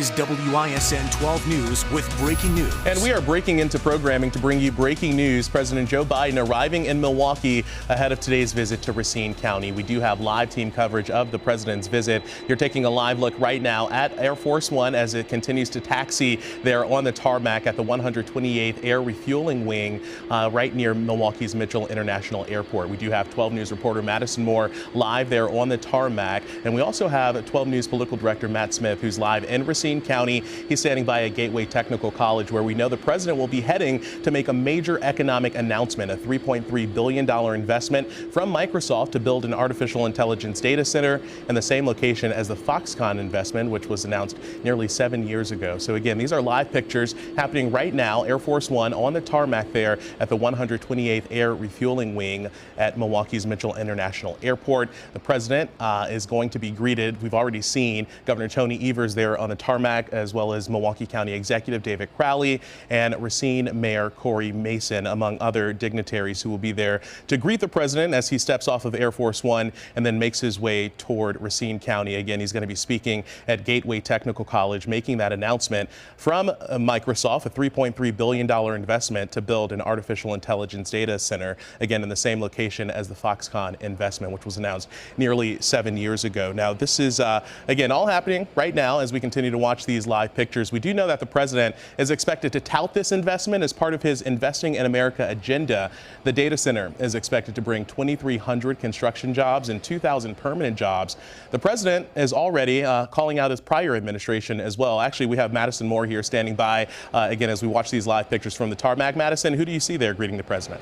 is WISN 12 News with breaking news. And we are breaking into programming to bring you breaking news. President Joe Biden arriving in Milwaukee ahead of today's visit to Racine County. We do have live team coverage of the president's visit. You're taking a live look right now at Air Force One as it continues to taxi there on the tarmac at the 128th Air Refueling Wing right near Milwaukee's Mitchell International Airport. We do have 12 News reporter Madison Moore live there on the tarmac. And we also have 12 News political director Matt Smith, who's live in Racine County. He's standing by at Gateway Technical College, where we know the president will be heading to make a major economic announcement, a $3.3 billion investment from Microsoft to build an artificial intelligence data center in the same location as the Foxconn investment, which was announced nearly 7 years ago. So again, these are live pictures happening right now. Air Force One on the tarmac there at the 128th Air Refueling Wing at Milwaukee's Mitchell International Airport. The president is going to be greeted. We've already seen Governor Tony Evers there on the tarmac, as well as Milwaukee County Executive David Crowley and Racine Mayor Corey Mason, among other dignitaries who will be there to greet the president as he steps off of Air Force One and then makes his way toward Racine County. Again, he's going to be speaking at Gateway Technical College, making that announcement from Microsoft, a $3.3 billion investment to build an artificial intelligence data center, again, in the same location as the Foxconn investment, which was announced nearly 7 years ago. Now, this is, again, all happening right now as we continue to watch these live pictures. We do know that the president is expected to tout this investment as part of his Investing in America agenda. The data center is expected to bring 2,300 construction jobs and 2,000 permanent jobs. The president is already calling out his prior administration as well. Actually, we have Madison Moore here standing by again as we watch these live pictures from the tarmac. Madison, who do you see there greeting the president?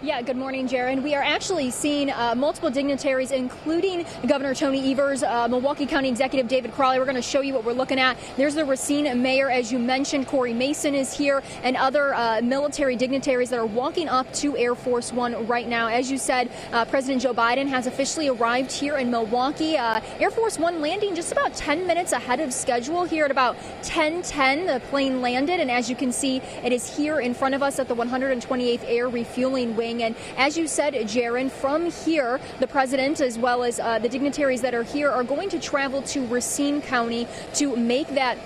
Yeah, good morning, Jaron. We are actually seeing multiple dignitaries, including Governor Tony Evers, Milwaukee County Executive David Crowley. We're going to show you what we're looking at. There's the Racine Mayor, as you mentioned. Corey Mason is here, and other military dignitaries that are walking up to Air Force One right now. As you said, President Joe Biden has officially arrived here in Milwaukee. Air Force One landing just about 10 minutes ahead of schedule here at about 10:10. The plane landed, and as you can see, it is here in front of us at the 128th Air Refueling Wing. And as you said, Jaron, from here, the president, as well as the dignitaries that are here, are going to travel to Racine County to make that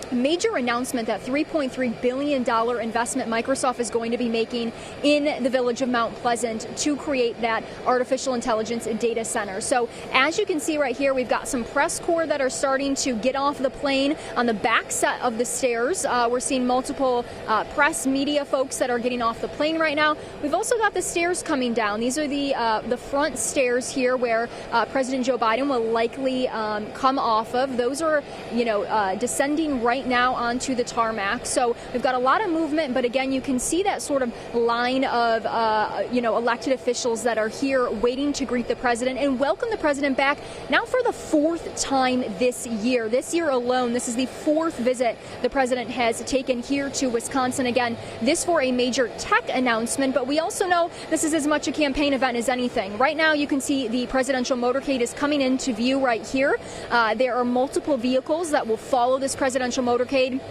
major announcement, that $3.3 billion investment Microsoft is going to be making in the village of Mount Pleasant to create that artificial intelligence data center. So as you can see right here, we've got some press corps that are starting to get off the plane on the back set of the stairs. We're seeing multiple press media folks that are getting off the plane right now. We've also got the stairs coming down. These are the front stairs here where President Joe Biden will likely come off of. Those are, descending right now onto the tarmac. So we've got a lot of movement, but again, you can see that sort of line of, elected officials that are here waiting to greet the president and welcome the president back now for the fourth time this year. This year alone, this is the fourth visit the president has taken here to Wisconsin. Again, this for a major tech announcement, but we also know this is as much a campaign event as anything. Right now, you can see the presidential motorcade is coming into view right here. There are multiple vehicles that will follow this presidential motorcade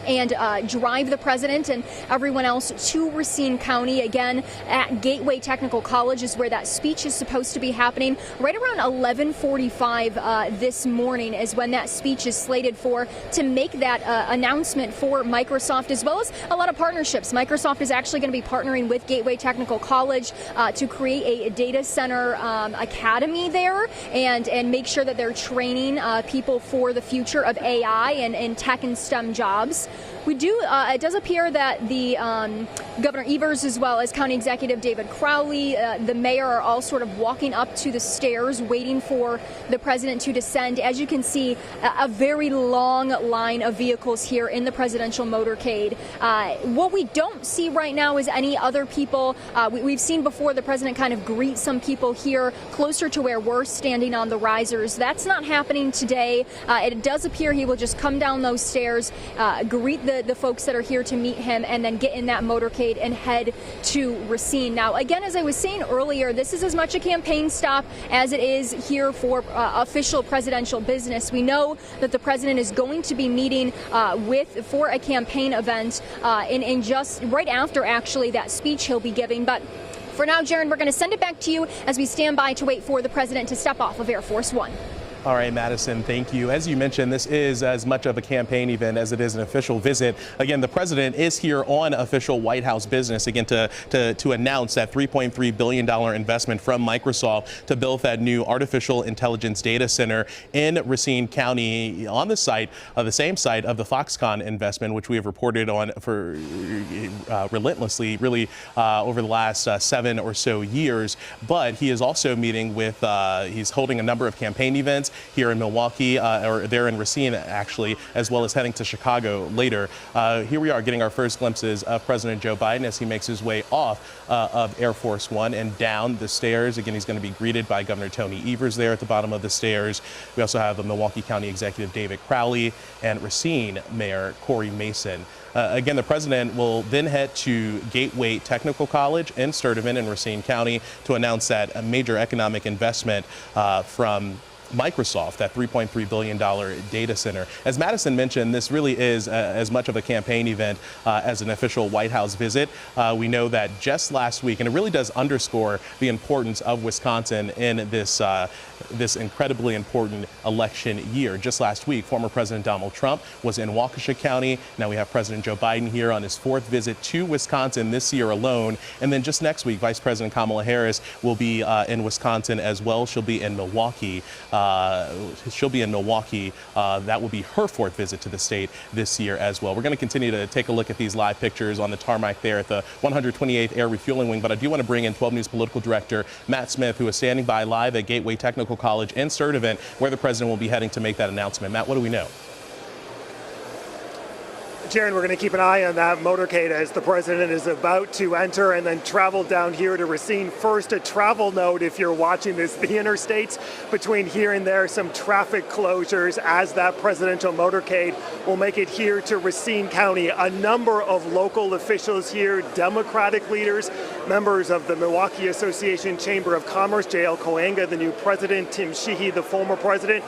and drive the president and everyone else to Racine County. Again, at Gateway Technical College is where that speech is supposed to be happening. Right around 11:45 this morning is when that speech is slated for, to make that announcement for Microsoft, as well as a lot of partnerships. Microsoft is actually going to be partnering with Gateway Technical College to create a data center academy there and make sure that they're training people for the future of AI and tech and STEM jobs. It does appear that the Governor Evers, as well as County Executive David Crowley, the mayor, are all sort of walking up to the stairs waiting for the president to descend. As you can see, a very long line of vehicles here in the presidential motorcade. What we don't see right now is any other people. We've seen before the president kind of greet some people here closer to where we're standing on the risers. That's not happening today. It does appear he will just come down those stairs, greet the folks that are here to meet him, and then get in that motorcade and head to Racine. Now, again, as I was saying earlier, this is as much a campaign stop as it is here for official presidential business. We know that the president is going to be meeting for a campaign event in just right after, actually, that speech he'll be giving. But for now, Jaron, we're going to send it back to you as we stand by to wait for the president to step off of Air Force One. All right, Madison, thank you. As you mentioned, this is as much of a campaign event as it is an official visit. Again, the president is here on official White House business, again, to announce that $3.3 billion investment from Microsoft to build that new artificial intelligence data center in Racine County on the site, the same site of the Foxconn investment, which we have reported on for relentlessly, really, over the last 7 or so years. But he is also meeting with, he's holding a number of campaign events here in Milwaukee, or there in Racine, actually, as well as heading to Chicago later. Here we are getting our first glimpses of President Joe Biden as he makes his way off of Air Force One and down the stairs. Again, he's going to be greeted by Governor Tony Evers there at the bottom of the stairs. We also have the Milwaukee County Executive David Crowley and Racine Mayor Corey Mason. Again, the president will then head to Gateway Technical College in Sturtevant in Racine County to announce that a major economic investment from Microsoft, that $3.3 billion data center. As Madison mentioned, this really is as much of a campaign event as an official White House visit. We know that just last week, and it really does underscore the importance of Wisconsin in this incredibly important election year. Just last week, former President Donald Trump was in Waukesha County. Now we have President Joe Biden here on his 4th visit to Wisconsin this year alone. And then just next week, Vice President Kamala Harris will be in Wisconsin as well. She'll be in Milwaukee. That will be her 4th visit to the state this year as well. We're going to continue to take a look at these live pictures on the tarmac there at the 128th Air Refueling Wing. But I do want to bring in 12 News political director Matt Smith, who is standing by live at Gateway Technical College in Sturtevant, where the president will be heading to make that announcement. Matt, what do we know? Jaron, we're going to keep an eye on that motorcade as the president is about to enter and then travel down here to Racine. First, a travel note if you're watching this, the interstates between here and there, some traffic closures as that presidential motorcade will make it here to Racine County. A number of local officials here, Democratic leaders, members of the Milwaukee Association Chamber of Commerce, J.L. Coenga, the new president, Tim Sheehy, the former president,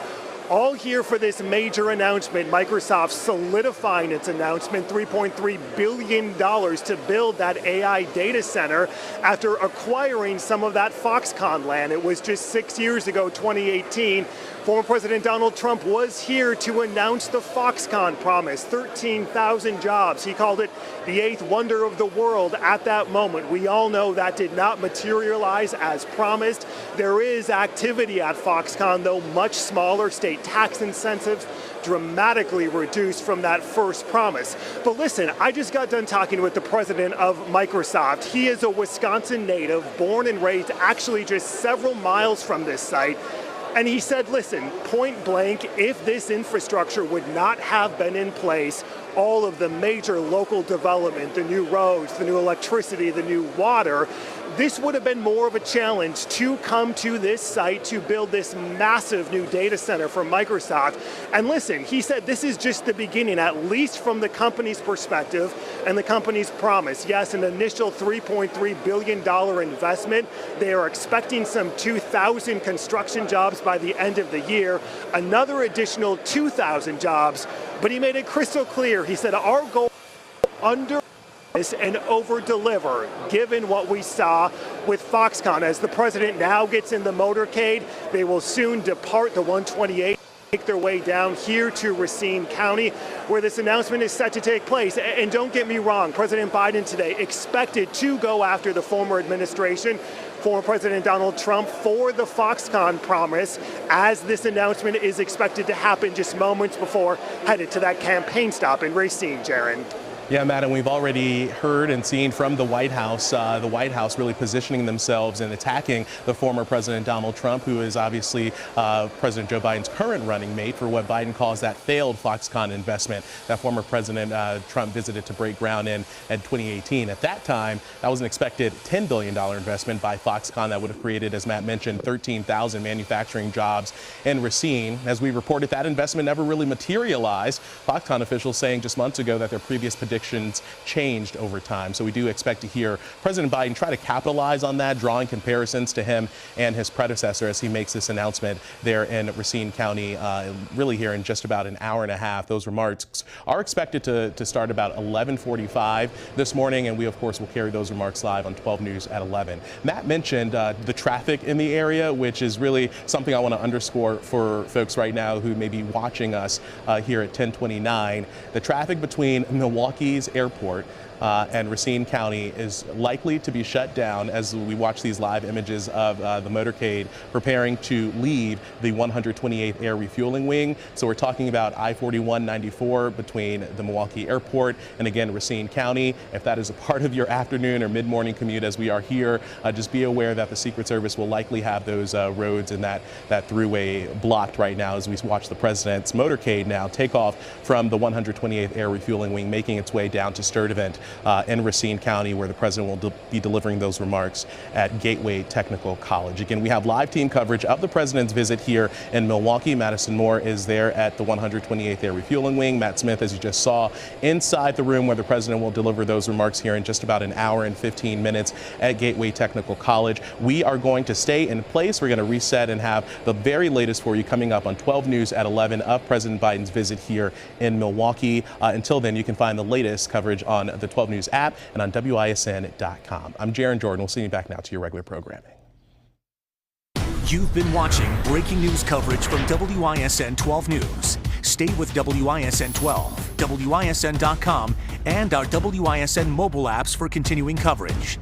all here for this major announcement. Microsoft solidifying its announcement, $3.3 billion to build that AI data center after acquiring some of that Foxconn land. It was just 6 years ago, 2018. Former President Donald Trump was here to announce the Foxconn promise, 13,000 jobs. He called it the 8th wonder of the world at that moment. We all know that did not materialize as promised. There is activity at Foxconn, though much smaller. State tax incentives dramatically reduced from that first promise. But listen, I just got done talking with the president of Microsoft. He is a Wisconsin native, born and raised actually just several miles from this site. And he said, listen, point blank, if this infrastructure would not have been in place, all of the major local development, the new roads, the new electricity, the new water, this would have been more of a challenge to come to this site to build this massive new data center for Microsoft. And listen, he said this is just the beginning, at least from the company's perspective and the company's promise. Yes, an initial $3.3 billion investment. They are expecting some 2,000 construction jobs by the end of the year, another additional 2,000 jobs. But he made it crystal clear. He said, our goal is under and over-deliver, given what we saw with Foxconn. As the president now gets in the motorcade, they will soon depart the 128, make their way down here to Racine County, where this announcement is set to take place. And don't get me wrong, President Biden today expected to go after the former administration, former President Donald Trump, for the Foxconn promise, as this announcement is expected to happen just moments before headed to that campaign stop in Racine, Jaron. Yeah, Madam, we've already heard and seen from the White House really positioning themselves and attacking the former President Donald Trump, who is obviously President Joe Biden's current running mate for what Biden calls that failed Foxconn investment that former President Trump visited to break ground in 2018. At that time, that was an expected $10 billion investment by Foxconn that would have created, as Matt mentioned, 13,000 manufacturing jobs in Racine. As we reported, that investment never really materialized. Foxconn officials saying just months ago that their previous prediction predictions changed over time. So we do expect to hear President Biden try to capitalize on that, drawing comparisons to him and his predecessor as he makes this announcement there in Racine County, really here in just about an hour and a half. Those remarks are expected to start about 11:45 this morning, and we, of course, will carry those remarks live on 12 News at 11. Matt mentioned the traffic in the area, which is really something I want to underscore for folks right now who may be watching us here at 1029. The traffic between Milwaukee's airport and Racine County is likely to be shut down as we watch these live images of the motorcade preparing to leave the 128th Air Refueling Wing. So we're talking about I-41-94 between the Milwaukee Airport and again Racine County. If that is a part of your afternoon or mid-morning commute as we are here, just be aware that the Secret Service will likely have those roads and that throughway blocked right now as we watch the president's motorcade now take off from the 128th Air Refueling Wing, making its way down to Sturtevant in Racine County, where the president will be delivering those remarks at Gateway Technical College. Again, we have live team coverage of the president's visit here in Milwaukee. Madison Moore is there at the 128th Air Refueling Wing. Matt Smith, as you just saw, inside the room where the president will deliver those remarks here in just about an hour and 15 minutes at Gateway Technical College. We are going to stay in place. We're going to reset and have the very latest for you coming up on 12 News at 11 of President Biden's visit here in Milwaukee. Until then, you can find the latest coverage on the 12 News app and on WISN.com. I'm Jaron Jordan. We'll send you back now to your regular programming. You've been watching breaking news coverage from WISN 12 News. Stay with WISN 12, WISN.com, and our WISN mobile apps for continuing coverage.